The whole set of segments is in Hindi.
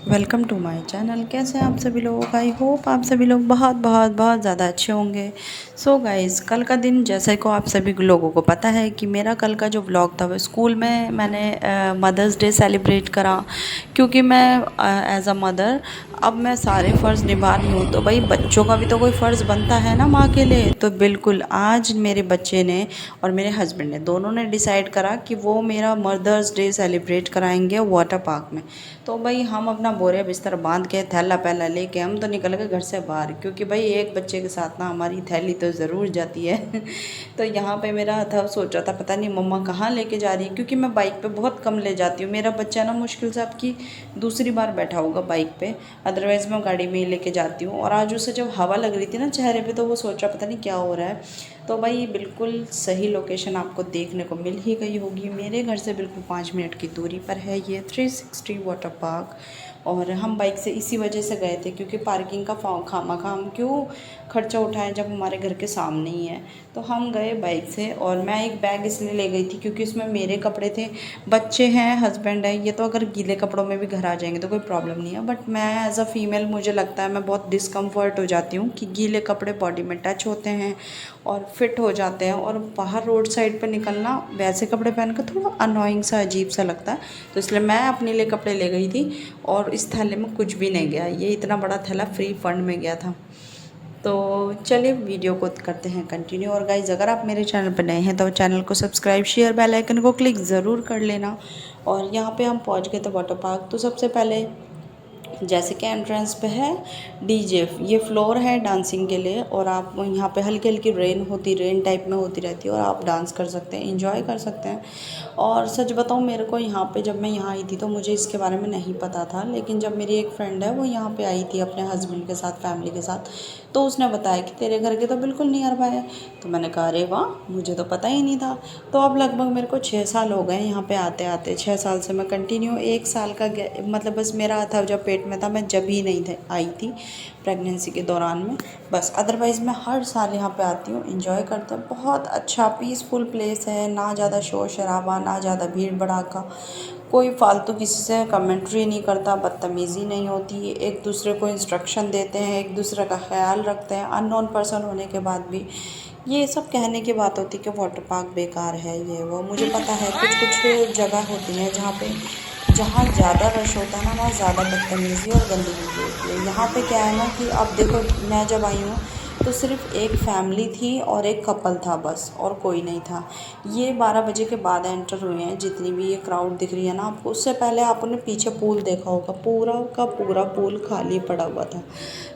Welcome to my channel. कैसे हैं आप सभी लोग? आई होप आप सभी लोग बहुत बहुत बहुत ज़्यादा अच्छे होंगे। सो गाइस, कल का दिन जैसे को आप सभी लोगों को पता है कि मेरा कल का जो व्लॉग था वो स्कूल में मैंने मदर्स डे सेलिब्रेट करा। क्योंकि मैं एज अ मदर अब मैं सारे फ़र्ज़ निभा रही हूँ, तो भाई बच्चों का भी तो कोई फ़र्ज़ बनता है ना माँ के लिए। तो बिल्कुल आज मेरे बच्चे ने और मेरे हस्बैंड ने दोनों ने डिसाइड करा कि वो मेरा मदर्स डे सेलिब्रेट कराएंगे वाटर पार्क में। तो भाई हम अपना बोरे बिस्तर बांध के थैला पैला लेके हम तो निकल गए घर से बाहर, क्योंकि भाई एक बच्चे के साथ ना हमारी थैली तो ज़रूर जाती है। तो यहाँ पे मेरा था, सोच रहा था पता नहीं मम्मा कहाँ लेके जा रही है, क्योंकि मैं बाइक पे बहुत कम ले जाती हूँ। मेरा बच्चा ना मुश्किल से आपकी दूसरी बार बैठा होगा बाइक पे, अदरवाइज़ मैं गाड़ी में ही लेके जाती हूँ। और आज उसे जब हवा लग रही थी ना चेहरे पे, तो वो सोच रहा पता नहीं क्या हो रहा है। तो भाई बिल्कुल सही लोकेशन आपको देखने को मिल ही गई होगी। मेरे घर से बिल्कुल 5 मिनट की दूरी पर है ये 360 वाटर पार्क। और हम बाइक से इसी वजह से गए थे, क्योंकि पार्किंग का खामखा हम क्यों खर्चा उठाएं जब हमारे घर के सामने ही है। तो हम गए बाइक से। और मैं एक बैग इसलिए ले गई थी क्योंकि उसमें मेरे कपड़े थे, बच्चे हैं, हस्बैंड है। ये तो अगर गीले कपड़ों में भी घर आ जाएंगे तो कोई प्रॉब्लम नहीं है, बट मैं एज अ फ़ीमेल मुझे लगता है मैं बहुत डिस्कम्फर्ट हो जाती हूँ कि गीले कपड़े बॉडी में टच होते हैं और फिट हो जाते हैं, और बाहर रोड साइड पर निकलना वैसे कपड़े पहन कर थोड़ा अनोइंग सा अजीब सा लगता है। तो इसलिए मैं अपने लिए कपड़े ले गई थी, और इस थैले में कुछ भी नहीं गया। ये इतना बड़ा थैला फ्री फंड में गया था। तो चलिए वीडियो को करते हैं कंटिन्यू। और गाइज, अगर आप मेरे चैनल पर नए हैं तो चैनल को सब्सक्राइब, शेयर, बेल आइकन को क्लिक ज़रूर कर लेना। और यहाँ पे हम पहुँच गए थे वाटर पार्क। तो सबसे पहले जैसे कि एंट्रेंस पे है डीजे, ये फ्लोर है डांसिंग के लिए। और आप यहाँ पे हल्की हल्की रेन टाइप में होती रहती है, और आप डांस कर सकते हैं, इंजॉय कर सकते हैं। और सच बताऊँ, मेरे को यहाँ पे जब मैं यहाँ आई थी तो मुझे इसके बारे में नहीं पता था, लेकिन जब मेरी एक फ्रेंड है वो यहाँ पे आई थी अपने हस्बैंड के साथ, फैमिली के साथ, तो उसने बताया कि तेरे घर के तो बिल्कुल नियर बाय है। तो मैंने कहा अरे वाह, मुझे तो पता ही नहीं था। तो अब लगभग मेरे को 6 साल हो गए यहाँ पे आते आते। 6 साल से मैं कंटिन्यू, 1 साल का मतलब बस मेरा था जब पेट में था, मैं जब ही नहीं थे आई थी प्रेगनेंसी के दौरान में, बस। अदरवाइज़ मैं हर साल यहाँ पे आती हूँ, इंजॉय करते हैं। बहुत अच्छा पीसफुल प्लेस है, ना ज़्यादा शोर शराबा, ना ज़्यादा भीड़ भड़ाका, कोई फालतू किसी से कमेंट्री नहीं करता, बदतमीज़ी नहीं होती, एक दूसरे को इंस्ट्रक्शन देते हैं, एक दूसरे का ख्याल रखते हैं, अननोन पर्सन होने के बाद भी। ये सब कहने की बात होती है कि वाटर पार्क बेकार है, ये वो, मुझे पता है कुछ कुछ जगह होती हैं जहाँ ज़्यादा रश होता है ना, वहाँ ज़्यादा बदतमीज़ी और गंदगी भी होती है। यहाँ पे क्या है ना कि अब देखो, मैं जब आई हूँ तो सिर्फ एक फैमिली थी और एक कपल था बस, और कोई नहीं था। ये 12 बजे के बाद एंटर हुए हैं। जितनी भी ये क्राउड दिख रही है ना आपको, उससे पहले आपने पीछे पूल देखा होगा, पूरा का पूरा पूल खाली पड़ा हुआ था।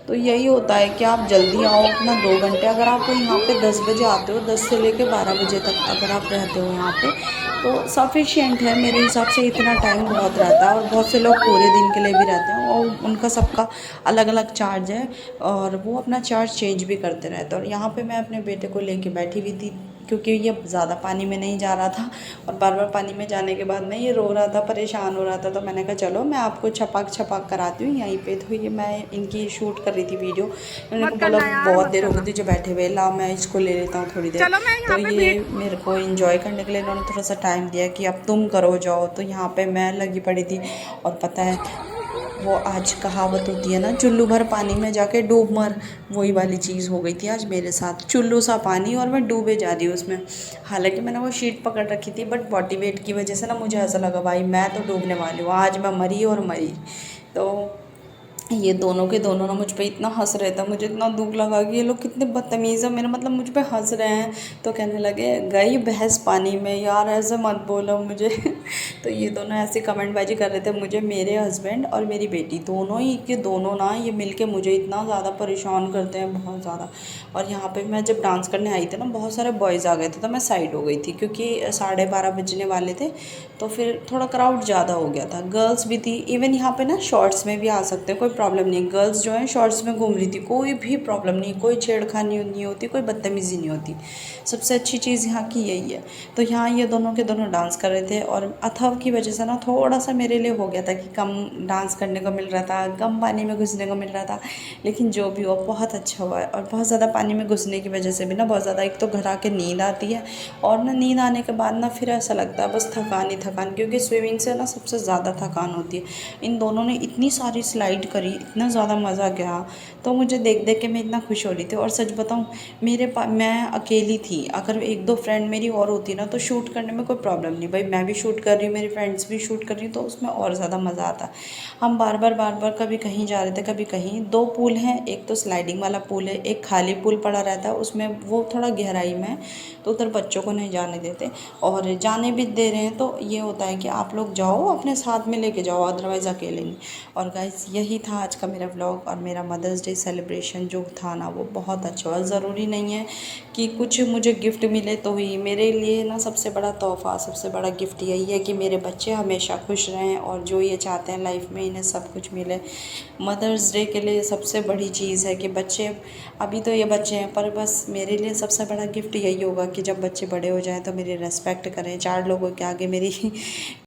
तो यही होता है कि आप जल्दी आओ अपना 2 घंटे, अगर आप यहाँ पे 10 बजे आते हो, 10 से लेके 12 बजे तक अगर आप रहते हो यहाँ पे, तो सफिशिएंट है मेरे हिसाब से। इतना टाइम बहुत रहता है, और बहुत से लोग पूरे दिन के लिए भी रहते हैं, और उनका सबका अलग अलग चार्ज है, और वो अपना चार्ज चेंज भी करते रहते हैं। और यहाँ पे मैं अपने बेटे को लेके बैठी हुई थी, क्योंकि ये ज़्यादा पानी में नहीं जा रहा था, और बार बार पानी में जाने के बाद में ये रो रहा था, परेशान हो रहा था। तो मैंने कहा चलो मैं आपको छपाक छपाक कराती हूँ यहीं पे। तो ये मैं इनकी शूट कर रही थी वीडियो। उन्होंने को बोला बहुत देर हो गई तुझे बैठे हुए, ला मैं इसको ले लेता हूँ थोड़ी देर। तो ये मेरे को इंजॉय करने के लिए इन्होंने थोड़ा सा टाइम दिया कि अब तुम करो जाओ। तो यहाँ पे मैं लगी पड़ी थी। और पता है, वो आज कहावत होती है ना, चुल्लू भर पानी में जाके डूब मर, वही वाली चीज़ हो गई थी आज मेरे साथ। चुल्लू सा पानी और मैं डूबे जा रही हूँ उसमें। हालांकि मैंने वो शीट पकड़ रखी थी, बट बॉडी वेट की वजह से ना मुझे ऐसा लगा भाई मैं तो डूबने वाली हूँ, आज मैं मरी और मरी। तो ये दोनों के दोनों ना मुझ पे इतना हंस रहे थे, मुझे इतना दुख लगा कि ये लोग कितने बदतमीज़ है, मेरा मतलब मुझ पे हंस रहे हैं। तो कहने लगे गई भैंस पानी में, यार ऐसे मत बोलो मुझे। तो ये दोनों ऐसे कमेंटबाजी कर रहे थे मुझे, मेरे हस्बैंड और मेरी बेटी दोनों ही के दोनों ना, ये मिलके मुझे इतना ज़्यादा परेशान करते हैं, बहुत ज़्यादा। और यहाँ पे मैं जब डांस करने आई थी ना, बहुत सारे बॉयज़ आ गए थे, तो मैं साइड हो गई थी, क्योंकि 12:30 बजने वाले थे। तो फिर थोड़ा क्राउड ज़्यादा हो गया था, गर्ल्स भी थी। इवन यहाँ पे ना शॉर्ट्स में भी आ सकते हैं, कोई प्रॉब्लम नहीं। गर्ल्स जो हैं शॉर्ट्स में घूम रही थी, कोई भी प्रॉब्लम नहीं, कोई छेड़खानी नहीं होती, कोई बदतमीज़ी नहीं होती। सबसे अच्छी चीज़ यहाँ की यही है। तो यहाँ ये दोनों के दोनों डांस कर रहे थे और अथर्व की वजह से ना थोड़ा सा मेरे लिए हो गया था कि कम डांस करने को मिल रहा था, कम पानी में घुसने को मिल रहा था। लेकिन जो भी हो बहुत अच्छा हुआ है। और बहुत ज़्यादा पानी में घुसने की वजह से भी ना बहुत ज़्यादा एक तो घर आके नींद आती है, और ना नींद आने के बाद ना फिर ऐसा लगता है बस थकान ही थकान, क्योंकि स्विमिंग से ना सबसे ज़्यादा थकान होती है। इन दोनों ने इतनी सारी स्लाइड करी, इतना ज़्यादा मज़ा गया, तो मुझे देख देख के मैं इतना खुश हो रही थी। और सच बताऊँ, मैं अकेली थी, अगर एक दो फ्रेंड मेरी और होती ना तो शूट करने में कोई प्रॉब्लम नहीं। भाई मैं भी शूट कर रही हूँ, मेरी फ्रेंड्स भी शूट कर रही, तो उसमें और ज़्यादा मज़ा आता। हम बार बार कभी कहीं जा रहे थे, कभी कहीं। दो पूल हैं, एक तो स्लाइडिंग वाला पूल है, एक खाली पूल पड़ा रहता है, उसमें वो थोड़ा गहराई में है, तो उधर बच्चों को नहीं जाने देते। और जाने भी दे रहे हैं तो ये होता है कि आप लोग जाओ, अपने साथ में लेके जाओ, अदरवाइज़ अकेले नहीं। और गाइस यही था आज का मेरा व्लॉग, और मेरा मदर्स डे सेलिब्रेशन जो था ना वो बहुत अच्छा हुआ। ज़रूरी नहीं है कि कुछ मुझे गिफ्ट मिले तो ही। मेरे लिए ना सबसे बड़ा तोहफ़ा, सबसे बड़ा गिफ्ट यही है कि मेरे बच्चे हमेशा खुश रहें, और जो ये चाहते हैं लाइफ में इन्हें सब कुछ मिले। मदर्स डे के लिए सबसे बड़ी चीज़ है कि बच्चे, अभी तो ये बच्चे हैं, पर बस मेरे लिए सबसे बड़ा गिफ्ट यही होगा कि जब बच्चे बड़े हो जाएं तो मेरी रिस्पेक्ट करें, चार लोगों के आगे मेरी